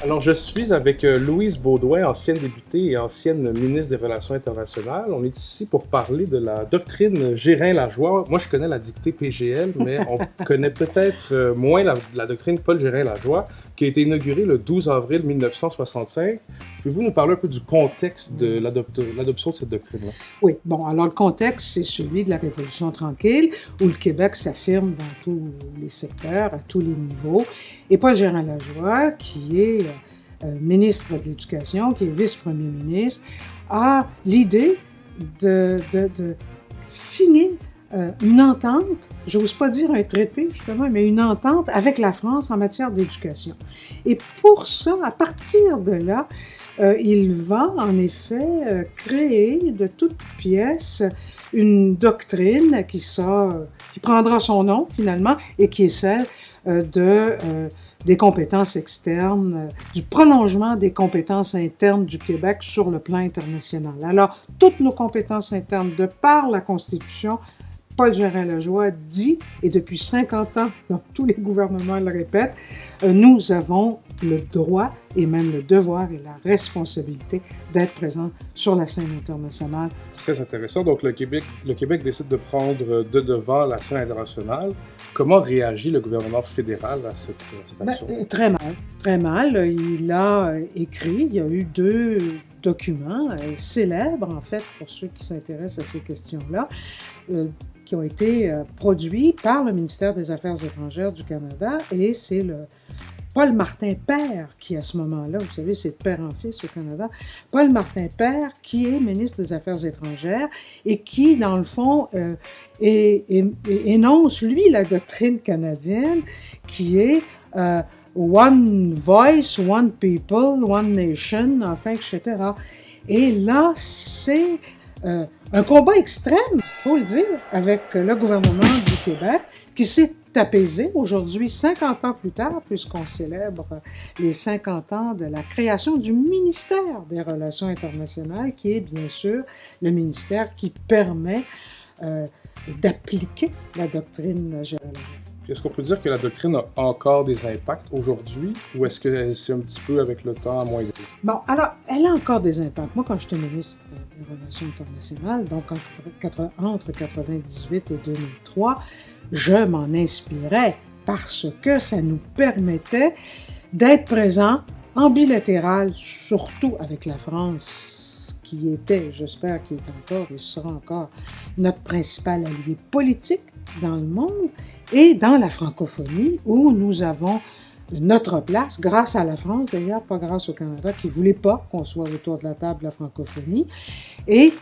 Alors, je suis avec Louise Baudouin, ancienne députée et ancienne ministre des Relations internationales. On est ici pour parler de la doctrine Gérin-Lajoie. Moi, je connais la dictée PGL, mais on connaît peut-être moins la doctrine Paul Gérin-Lajoie, qui a été inaugurée le 12 avril 1965. Pouvez-vous nous parler un peu du contexte de l'adoption de cette doctrine-là? Oui, bon, alors le contexte, c'est celui de la Révolution tranquille, où le Québec s'affirme dans tous les secteurs, à tous les niveaux. Et Paul Gérin-Lajoie, qui est ministre de l'Éducation, qui est vice-premier ministre, a l'idée de signer une entente, j'ose pas dire un traité justement, mais une entente avec la France en matière d'éducation. Et pour ça, à partir de là, il va en effet créer de toutes pièces une doctrine qui prendra son nom finalement et qui est celle des compétences externes, du prolongement des compétences internes du Québec sur le plan international. Alors, toutes nos compétences internes, de par la Constitution, Paul Gérin-Lajoie dit, et depuis 50 ans, dans tous les gouvernements le répètent, nous avons le droit et même le devoir et la responsabilité d'être présents sur la scène internationale. Très intéressant. Donc, le Québec décide de prendre de devant la scène internationale. Comment réagit le gouvernement fédéral à cette action? Très mal, très mal. Il a écrit, il y a eu 2 documents célèbres, en fait, pour ceux qui s'intéressent à ces questions-là, qui ont été produits par le ministère des Affaires étrangères du Canada, et c'est le Paul Martin Père qui, à ce moment-là, vous savez, c'est de père en fils au Canada, Paul Martin Père, qui est ministre des Affaires étrangères et qui, dans le fond, énonce, lui, la doctrine canadienne qui est One Voice, One People, One Nation, enfin, etc. Et là, c'est un combat extrême, il faut le dire, avec le gouvernement du Québec qui s'est apaisé aujourd'hui, 50 ans plus tard, puisqu'on célèbre les 50 ans de la création du ministère des Relations internationales, qui est bien sûr le ministère qui permet d'appliquer la doctrine Gérin-Lajoie. Est-ce qu'on peut dire que la doctrine a encore des impacts aujourd'hui, ou est-ce que c'est un petit peu avec le temps amoindri? Bon, alors, elle a encore des impacts. Moi, quand j'étais ministre des Relations internationales, donc entre 1998 et 2003, je m'en inspirais parce que ça nous permettait d'être présents en bilatéral, surtout avec la France, qui était, j'espère qu'il est encore et sera encore notre principal allié politique dans le monde, et dans la francophonie, où nous avons notre place, grâce à la France d'ailleurs, pas grâce au Canada, qui ne voulait pas qu'on soit autour de la table de la francophonie. Et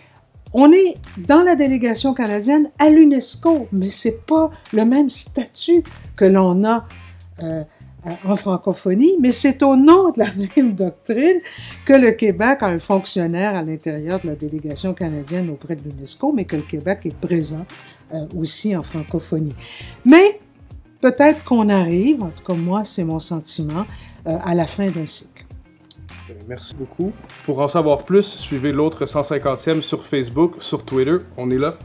on est dans la délégation canadienne à l'UNESCO, mais ce n'est pas le même statut que l'on a en francophonie, mais c'est au nom de la même doctrine que le Québec a un fonctionnaire à l'intérieur de la délégation canadienne auprès de l'UNESCO, mais que le Québec est présent aussi en francophonie. Mais peut-être qu'on arrive, en tout cas moi c'est mon sentiment, à la fin d'un cycle. Merci beaucoup. Pour en savoir plus, suivez l'autre 150e sur Facebook, sur Twitter. On est là.